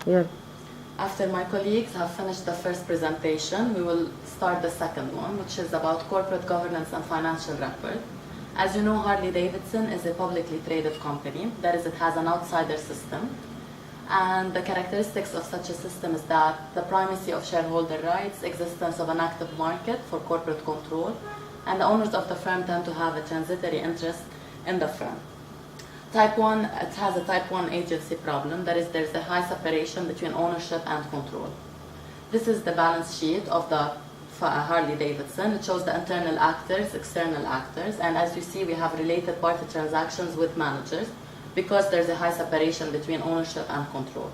Yeah. After my colleagues have finished the first presentation, we will start the second one, which is about corporate governance and financial record. As you know, Harley Davidson is a publicly traded company. That is, it has an outsider system. And the characteristics of such a system is that the primacy of shareholder rights, existence of an active market for corporate control, and the owners of the firm tend to have a transitory interest in the firm. Type 1, it has a type 1 agency problem, that is, there's a high separation between ownership and control. This is the balance sheet of the Harley Davidson. It shows the internal actors, external actors, and as you see, we have related party transactions with managers because there's a high separation between ownership and control.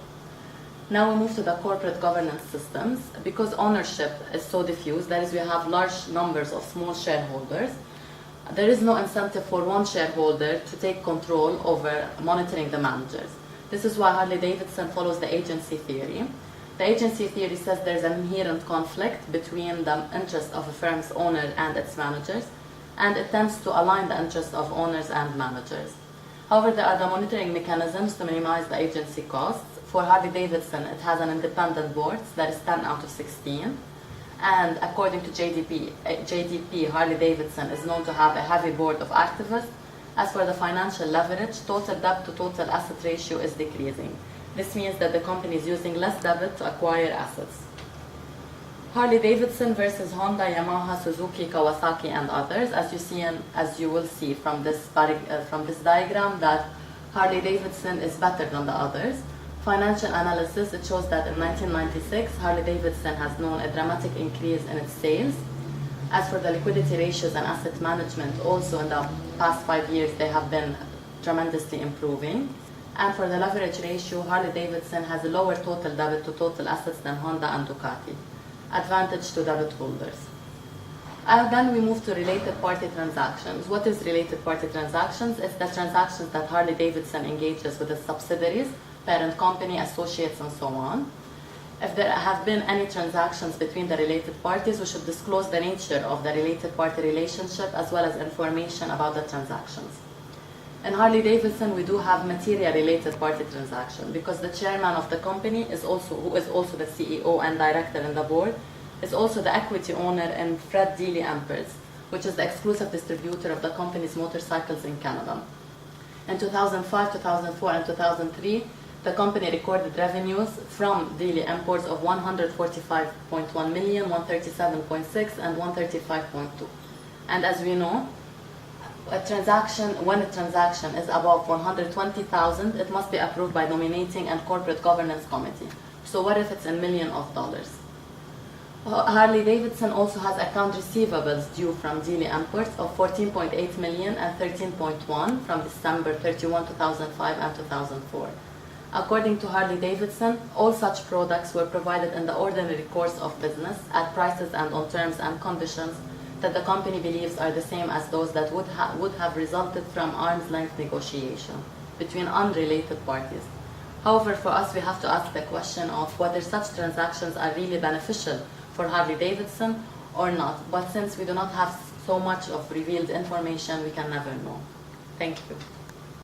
Now we move to the corporate governance systems. Because ownership is so diffuse, that is, we have large numbers of small shareholders, there is no incentive for one shareholder to take control over monitoring the managers. This is why Harley Davidson follows the agency theory. The agency theory says there's an inherent conflict between the interest of a firm's owner and its managers, and it tends to align the interests of owners and managers. However, there are the monitoring mechanisms to minimize the agency costs. For Harley Davidson, it has an independent board, that is 10 out of 16. And according to JDP, Harley Davidson is known to have a heavy board of activists. As for the financial leverage, total debt to total asset ratio is decreasing. This means that the company is using less debit to acquire assets. Harley Davidson versus Honda, Yamaha, Suzuki, Kawasaki, and others. As you will see from this diagram, that Harley Davidson is better than the others. Financial analysis, it shows that in 1996, Harley Davidson has known a dramatic increase in its sales. As for the liquidity ratios and asset management, also in the past 5 years, they have been tremendously improving. And for the leverage ratio, Harley Davidson has a lower total debit to total assets than Honda and Ducati. Advantage to debit holders. Then we move to related party transactions. What is related party transactions? It's the transactions that Harley Davidson engages with its subsidiaries, parent company, associates, and so on. If there have been any transactions between the related parties, we should disclose the nature of the related party relationship as well as information about the transactions. In Harley Davidson, we do have material related party transaction because the chairman of the company who is also the CEO and director in the board, is also the equity owner in Fred Dealey Amperts, which is the exclusive distributor of the company's motorcycles in Canada. In 2005, 2004, and 2003, the company recorded revenues from Dealey imports of 145.1 million, 137.6, and 135.2. And as we know, when a transaction is above 120,000, it must be approved by nominating and corporate governance committee. So what if it's in millions of dollars? Harley Davidson also has account receivables due from Dealey imports of 14.8 million and 13.1 from December 31, 2005 and 2004. According to Harley Davidson, all such products were provided in the ordinary course of business at prices and on terms and conditions that the company believes are the same as those that would have resulted from arm's length negotiation between unrelated parties. However, for us, we have to ask the question of whether such transactions are really beneficial for Harley Davidson or not. But since we do not have so much of revealed information, we can never know. Thank you.